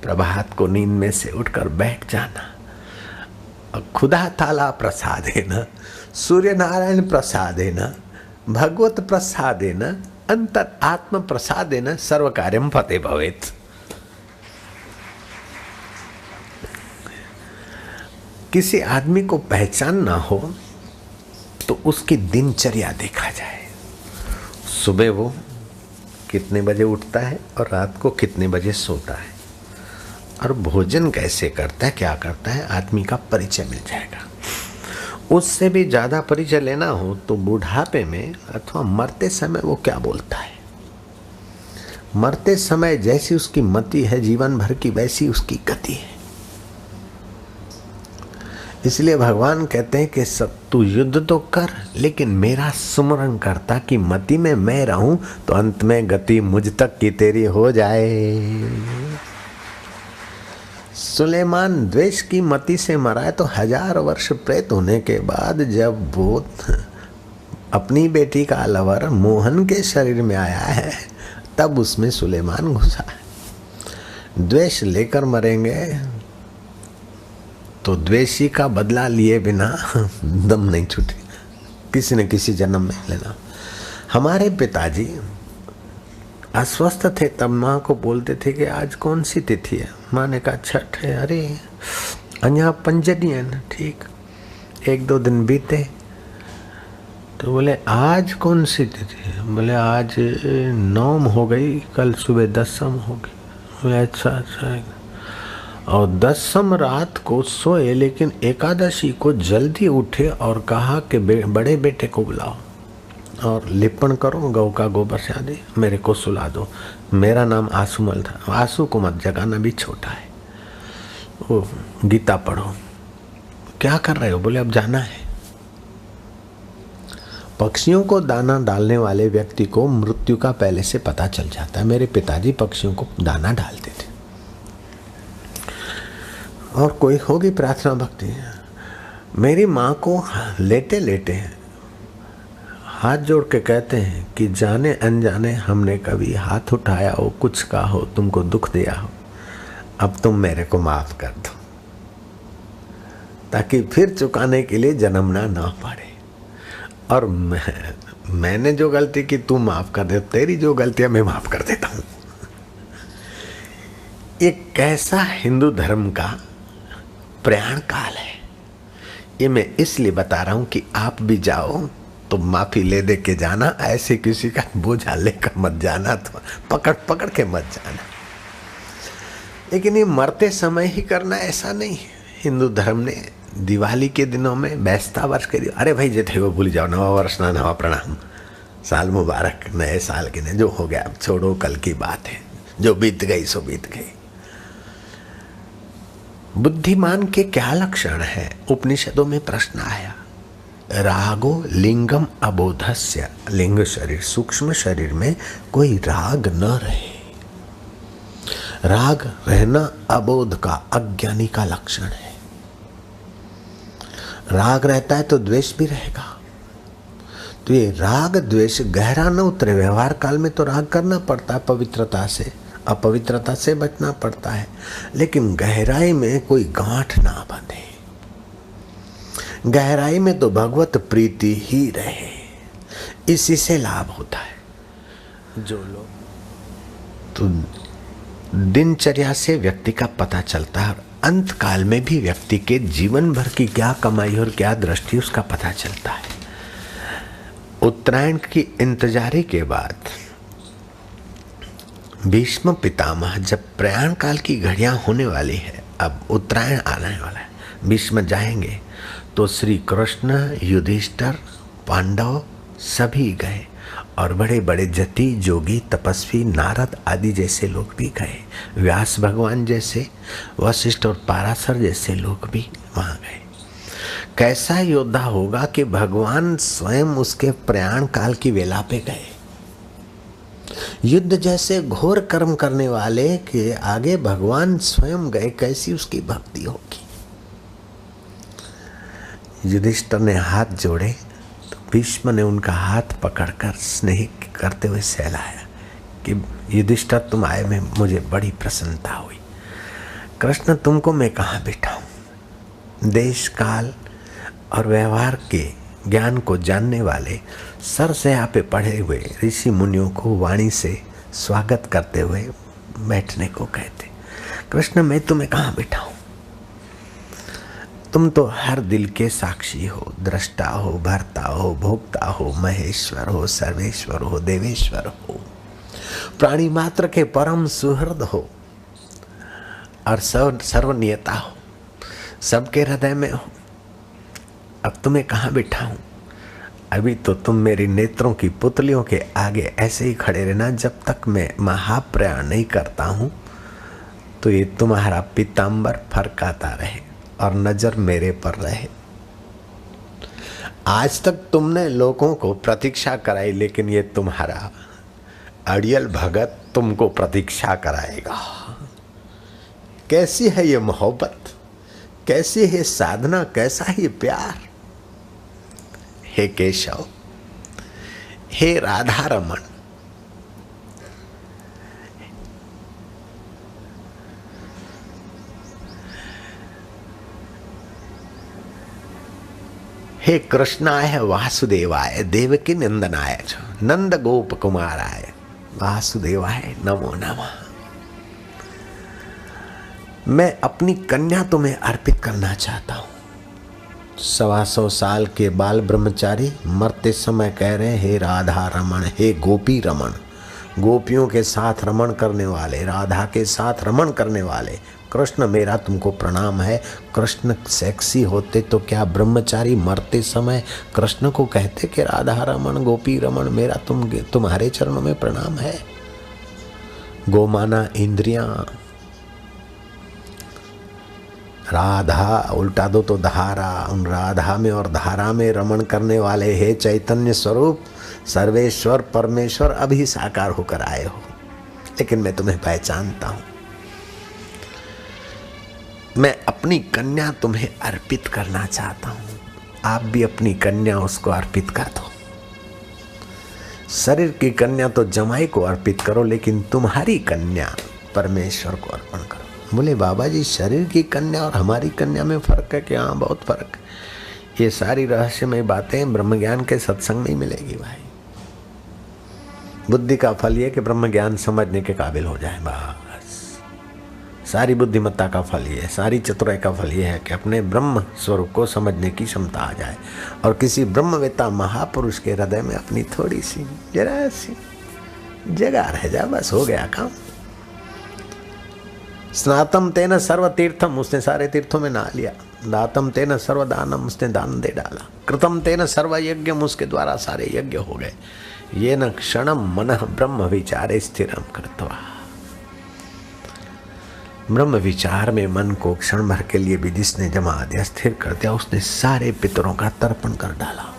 प्रभात को नींद में से उठकर बैठ जाना। खुदा ताला प्रसादेन, सूर्य नारायण प्रसादेन, भगवत प्रसादेन, अंतर आत्म प्रसादेन सर्व कार्यम फते भवेत्। किसी आदमी को पहचान ना हो तो उसकी दिनचर्या देखा जाए। सुबह वो कितने बजे उठता है और रात को कितने बजे सोता है और भोजन कैसे करता है, क्या करता है, आदमी का परिचय मिल जाएगा। उससे भी ज़्यादा परिचय लेना हो तो बुढ़ापे में अथवा मरते समय वो क्या बोलता है। मरते समय जैसी उसकी मति है जीवन भर की, वैसी उसकी गति है। इसलिए भगवान कहते हैं कि सब तू युद्ध तो कर, लेकिन मेरा सुमरण करता कि मति में मैं रहूं तो अंत में गति मुझ तक की तेरी हो जाए। सुलेमान द्वेष की मति से मरा है तो 1000 वर्ष प्रेत होने के बाद जब वो अपनी बेटी का लवर मोहन के शरीर में आया है तब उसमें सुलेमान घुसा है। द्वेष लेकर मरेंगे तो द्वेषी का बदला लिए बिना दम नहीं छूटे, किसी न किसी जन्म में लेना। हमारे पिताजी अस्वस्थ थे तब माँ को बोलते थे कि आज कौन सी तिथि है। माँ ने कहा छठ है। अरे अन्या पंजनी है ना, ठीक। 1-2 दिन बीते तो बोले आज कौन सी तिथि है। बोले आज नौम हो गई, कल सुबह दसम होगी। बोले अच्छा। और दसम रात को सोए, लेकिन एकादशी को जल्दी उठे और कहा कि बड़े बेटे को बुलाओ और लिपण करो गौ का गोबर से आदि, मेरे को सुला दो। मेरा नाम आसूमल था। आंसू को मत जगाना, भी छोटा है। वो गीता पढ़ो। क्या कर रहे हो? बोले अब जाना है। पक्षियों को दाना डालने वाले व्यक्ति को मृत्यु का पहले से पता चल जाता है। मेरे पिताजी पक्षियों को दाना डालते थे। और कोई होगी प्रार्थना भक्ति। मेरी माँ को लेटे लेटे हाथ जोड़ के कहते हैं कि जाने अनजाने हमने कभी हाथ उठाया हो, कुछ कहा हो, तुमको दुख दिया हो, अब तुम मेरे को माफ कर दो, ताकि फिर चुकाने के लिए जन्मना ना पड़े। और मैंने जो गलती की तू माफ कर दे, तेरी जो गलतियां मैं माफ कर देता हूं। ये कैसा हिंदू धर्म का प्रयाण काल है। ये मैं इसलिए बता रहा हूं कि आप भी जाओ तो माफी ले दे के जाना, ऐसे किसी का बोझा लेकर मत जाना, तो पकड़ के मत जाना। लेकिन ये मरते समय ही करना ऐसा नहीं। हिंदू धर्म ने दिवाली के दिनों में, बेस्ता वर्ष के दिन, अरे भाई जे थे वो भूल जाओ, नवा वर्ष ना नवा प्रणाम, साल मुबारक, नए साल के ने जो हो गया अब छोड़ो, कल की बात है, जो बीत गई सो बीत गई। बुद्धिमान के क्या लक्षण है? उपनिषदों में प्रश्न आया। रागो लिंगम अबोधस्य, लिंग शरीर, सूक्ष्म शरीर में कोई राग न रहे। राग रहना अबोध का, अज्ञानी का लक्षण है। राग रहता है तो द्वेष भी रहेगा। तो ये राग द्वेष गहरा न उतरे। व्यवहार काल में तो राग करना पड़ता है, पवित्रता से, अपवित्रता से बचना पड़ता है, लेकिन गहराई में कोई गांठ ना बंधे। गहराई में तो भगवत प्रीति ही रहे, इसी से लाभ होता है। जो लोग तो दिनचर्या से व्यक्ति का पता चलता है, और अंत काल में भी व्यक्ति के जीवन भर की क्या कमाई और क्या दृष्टि उसका पता चलता है। उत्तरायण की इंतजारी के बाद भीष्म पितामह, जब प्रयाण काल की घड़ियां होने वाली है, अब उत्तरायण आने वाला है, भीष्म जाएंगे, तो श्री कृष्ण, युधिष्ठिर, पांडव सभी गए, और बड़े बड़े जति, जोगी, तपस्वी, नारद आदि जैसे लोग भी गए, व्यास भगवान जैसे, वशिष्ठ और पाराशर जैसे लोग भी वहां गए। कैसा योद्धा होगा कि भगवान स्वयं उसके प्रयाण काल की वेला पे गए। युद्ध जैसे घोर कर्म करने वाले के आगे भगवान स्वयं गए, कैसी उसकी भक्ति होगी। युधिष्ठिर ने हाथ जोड़े तो भीष्म ने उनका हाथ पकड़कर स्नेह करते हुए सहलाया कि युधिष्ठिर तुम आए में मुझे बड़ी प्रसन्नता हुई। कृष्ण तुमको मैं कहाँ बिठाऊं? देश काल और व्यवहार के ज्ञान को जानने वाले सर से यहाँ पे पढ़े हुए ऋषि मुनियों को वाणी से स्वागत करते हुए बैठने को कहते। कृष्ण मैं तुम्हें कहाँ बिठाऊं? तुम तो हर दिल के साक्षी हो, दृष्टा हो, भर्ता हो, भोक्ता हो, महेश्वर हो, सर्वेश्वर हो, देवेश्वर हो, प्राणी मात्र के परम सुहृद हो और सर्वनियता हो, सबके हृदय में हो। अब तुम्हें कहाँ बिठाऊं? अभी तो तुम मेरी नेत्रों की पुतलियों के आगे ऐसे ही खड़े रहना। जब तक मैं महाप्रयाण नहीं करता हूं तो ये तुम्हारा पीतांबर फरकाता रहे और नजर मेरे पर रहे। आज तक तुमने लोगों को प्रतीक्षा कराई, लेकिन ये तुम्हारा अड़ियल भगत तुमको प्रतीक्षा कराएगा। कैसी है ये मोहब्बत, कैसी है साधना, कैसा है प्यार। हे केशव, हे राधा रमण, हे कृष्णाय वासुदेवाय देवकी नंदनाय नंद गोप कुमाराय वासुदेवाय नमो नमः। मैं अपनी कन्या तुम्हें अर्पित करना चाहता हूं। 125 साल के बाल ब्रह्मचारी मरते समय कह रहे हे राधा रमण, हे गोपी रमण, गोपियों के साथ रमण करने वाले, राधा के साथ रमण करने वाले कृष्ण मेरा तुमको प्रणाम है। कृष्ण सेक्सी होते तो क्या ब्रह्मचारी मरते समय कृष्ण को कहते कि राधा रमण, गोपी रमण, मेरा तुम्हारे चरणों में प्रणाम है। गोमाना इंद्रियां, राधा उल्टा दो तो धारा, उन राधा में और धारा में रमण करने वाले हे चैतन्य स्वरूप सर्वेश्वर परमेश्वर अभी साकार होकर आए हो, लेकिन मैं तुम्हें पहचानता हूं। मैं अपनी कन्या तुम्हें अर्पित करना चाहता हूं। आप भी अपनी कन्या उसको अर्पित कर दो। शरीर की कन्या तो जमाई को अर्पित करो, लेकिन तुम्हारी कन्या परमेश्वर को अर्पण करो। बोले बाबा जी शरीर की कन्या और हमारी कन्या में फर्क है कि? हाँ बहुत फर्क है। ये सारी रहस्यमय बातें ब्रह्म ज्ञान के सत्संग में ही मिलेगी भाई। बुद्धि का फल ये कि ब्रह्म ज्ञान समझने के काबिल हो जाए, बस। सारी बुद्धिमत्ता का फल ये है, सारी चतुराई का फल ये है कि अपने ब्रह्म स्वरूप को समझने की क्षमता आ जाए और किसी ब्रह्मवेत्ता महापुरुष के हृदय में अपनी थोड़ी सी जरा सी जगह रह जाए, बस हो गया काम। स्नातम तेन सर्व तीर्थम, उसने सारे तीर्थों में नहा लिया। दातम तेन सर्व दानम, उसने दान दे डाला। कृतम तेन सर्व यज्ञम, उसके द्वारा सारे यज्ञ हो गए। ये न क्षणम मनः ब्रह्म विचारे स्थिरम कृत्वा, ब्रह्म विचार में मन को क्षण भर के लिए भी जिसने जमा दिया, स्थिर कर दिया, उसने सारे पितरों का तर्पण कर डाला।